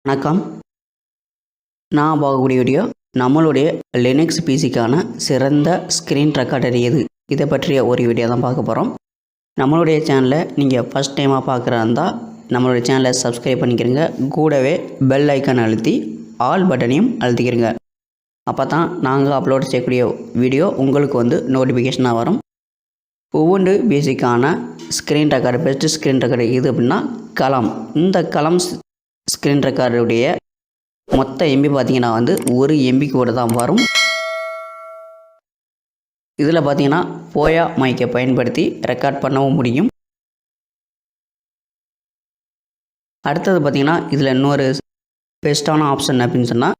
வணக்கம். நான் பார்க்கக்கூடிய வீடியோ நம்மளுடைய லினக்ஸ் பிசிக்கான சிறந்த ஸ்க்ரீன் ரெக்கார்டர் எது, இதை பற்றிய ஒரு வீடியோ தான் பார்க்க போகிறோம். நம்மளுடைய சேனலை நீங்கள் ஃபஸ்ட் டைமாக பார்க்குறதா நம்மளுடைய சேனலை சப்ஸ்கிரைப் பண்ணிக்கிறங்க. கூடவே பெல் ஐக்கான் அழுத்தி ஆல் பட்டனையும் அழுத்திக்கிறங்க. அப்போ தான் நாங்கள் அப்லோட் செய்யக்கூடிய வீடியோ உங்களுக்கு நோட்டிஃபிகேஷனாக வரும். Ubuntu பேசிக்கான screen record best screen record எது அப்படின்னா கலாம். இந்த கலாம் ஸ்க்ரீன் ரெக்கார்டுடைய மொத்த எம்பி பார்த்தீங்கன்னா 1 MB கூட தான் வரும். இதில் பார்த்தீங்கன்னா போயா மைக்கை பயன்படுத்தி ரெக்கார்ட் பண்ணவும் முடியும். அடுத்தது பார்த்தீங்கன்னா இதில் இன்னொரு பெஸ்ட்டான ஆப்ஷன் அப்படின்னு சொன்னால்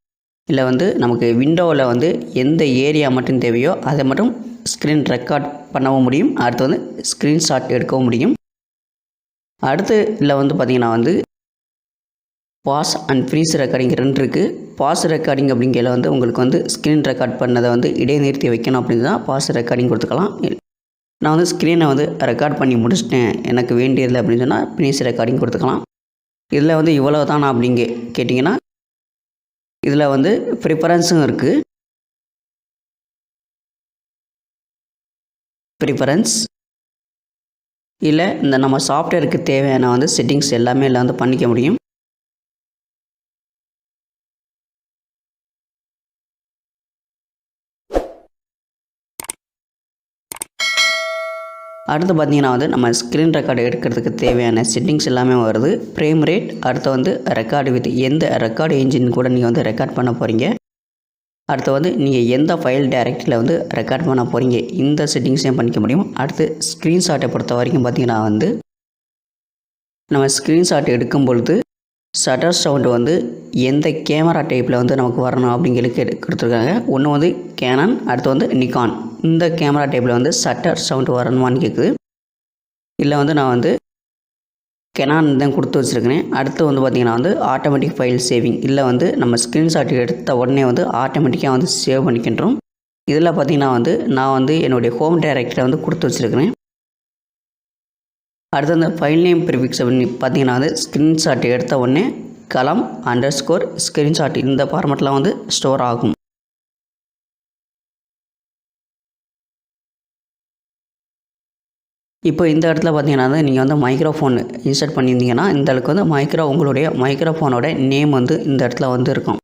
இதில் நமக்கு விண்டோவில் எந்த ஏரியா மட்டும் தேவையோ அதை மட்டும் ஸ்க்ரீன் ரெக்கார்ட் பண்ணவும் முடியும். அடுத்து ஸ்க்ரீன்ஷாட் எடுக்கவும் முடியும். அடுத்து இதில் பார்த்தீங்கன்னா பாஸ் அண்ட் ஃப்ரீஸ் ரெக்கார்டிங் 2 இருக்குது. பாஸ் ரெக்கார்டிங் அப்படிங்கிறத உங்களுக்கு ஸ்க்ரீன் ரெக்கார்ட் பண்ணதை இடைநிறுத்தி வைக்கணும் அப்படின்னு தான் பாஸ் ரெக்கார்டிங் கொடுத்துக்கலாம். நான் ஸ்க்ரீனை ரெக்கார்ட் பண்ணி முடிச்சிட்டேன், எனக்கு வேண்டியதில்லை அப்படின்னு சொன்னால் ஃபினிஷ் ரெக்கார்டிங் கொடுத்துக்கலாம். இதில் இவ்வளோ தான் அப்படிங்க கேட்டிங்கன்னா இதில் ப்ரிஃபரன்ஸும் இருக்குது. ப்ரிஃபரன்ஸ் இல்லை இந்த நம்ம சாஃப்ட்வேருக்கு தேவையான செட்டிங்ஸ் எல்லாமே இதில் பண்ணிக்க முடியும். அடுத்து பார்த்தீங்கன்னா நம்ம ஸ்க்ரீன் ரெக்கார்டு எடுக்கிறதுக்கு தேவையான செட்டிங்ஸ் எல்லாமே வருது. ஃப்ரேம் ரேட், அடுத்து ரெக்கார்டு வித் எந்த ரெக்கார்டு என்ஜின் கூட நீங்கள் ரெக்கார்ட் பண்ண போகிறீங்க, அடுத்து நீங்கள் எந்த ஃபைல் டைரக்டரியில் ரெக்கார்ட் பண்ண போகிறீங்க, இந்த செட்டிங்ஸையும் பண்ணிக்க முடியும். அடுத்து ஸ்க்ரீன்ஷாட்டை பொறுத்த வரைக்கும் பார்த்தீங்கன்னா நம்ம ஸ்க்ரீன்ஷாட் எடுக்கும் பொழுது ஷட்டர் சவுண்டு எந்த கேமரா டைப்பில் நமக்கு வரணும் அப்படிங்கிறதுக்கு கொடுத்துருக்காங்க. ஒன்று கேனான், அடுத்து நிக்கான். இந்த கேமரா டைப்பில் ஷட்டர் சவுண்டு வரணுமான்னு கேட்குது. இல்லை நான் கெனான் தான் கொடுத்து வச்சுருக்கிறேன். அடுத்து பார்த்திங்கன்னா ஆட்டோமேட்டிக் ஃபைல் சேவிங். இல்லை நம்ம ஸ்க்ரீன்ஷாட் எடுத்த உடனே ஆட்டோமேட்டிக்காக சேவ் பண்ணிக்கின்றோம். இதில் பார்த்திங்கன்னா நான் என்னுடைய ஹோம் டைரக்டரியில் கொடுத்து வச்சுருக்கிறேன். அடுத்து ஃபைல் நேம் ப்ரிஃபிக்ஸ் அப்படின்னு பார்த்தீங்கன்னா ஸ்க்ரீன்ஷாட் எடுத்த உடனே கலம் _ ஸ்க்ரீன்ஷாட் இந்த ஃபார்மெட்டில் ஸ்டோர் ஆகும். இப்போ இந்த இடத்துல பார்த்தீங்கன்னா நீங்கள் மைக்ரோஃபோன் இன்சர்ட் பண்ணியிருந்தீங்கன்னா இந்த அளவுக்கு உங்களுடைய மைக்ரோஃபோனோட நேம் இந்த இடத்துல இருக்கும்.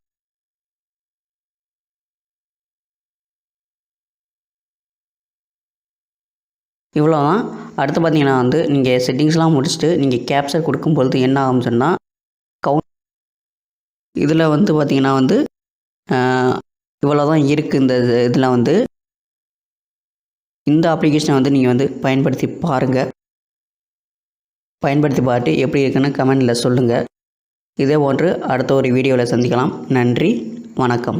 இவ்வளோதான். அடுத்து பார்த்தீங்கன்னா நீங்கள் செட்டிங்ஸ்லாம் முடிச்சுட்டு நீங்கள் கேப்சர் கொடுக்கும்பொழுது என்ன ஆகும்னு சொன்னால் இதில் பார்த்தீங்கன்னா இவ்வளோ தான் இருக்குது. இந்த இதில் இந்த அப்ளிகேஷனை நீங்கள் பயன்படுத்தி பாருங்கள். பயன்படுத்தி பார்த்து எப்படி இருக்குன்னு கமெண்டில் சொல்லுங்கள். இதே போன்று அடுத்த ஒரு வீடியோவில் சந்திக்கலாம். நன்றி, வணக்கம்.